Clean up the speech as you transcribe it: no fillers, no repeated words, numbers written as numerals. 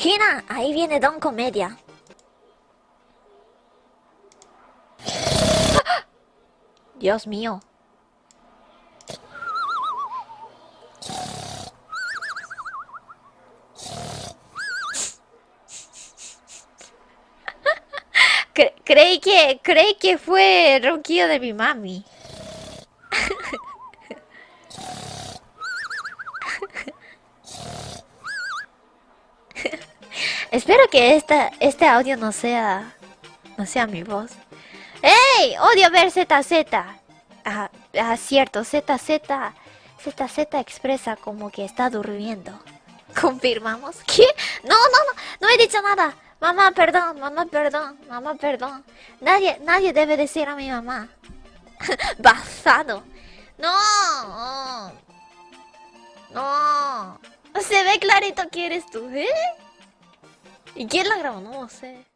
Gina, ahí viene Don Comedia. Dios mío. Creí que fue el ronquido de mi mami. Espero que este audio no sea mi voz. ¡Ey! Odio ver ZZ. Cierto, ZZ expresa como que está durmiendo. ¿Confirmamos? ¿Qué? No, no, no, no he dicho nada. Mamá, perdón, mamá, perdón, mamá, perdón. Nadie debe decir a mi mamá. Basado. No, no. Se ve clarito que eres tú, ¿eh? ¿Y quién la grabó? No sé.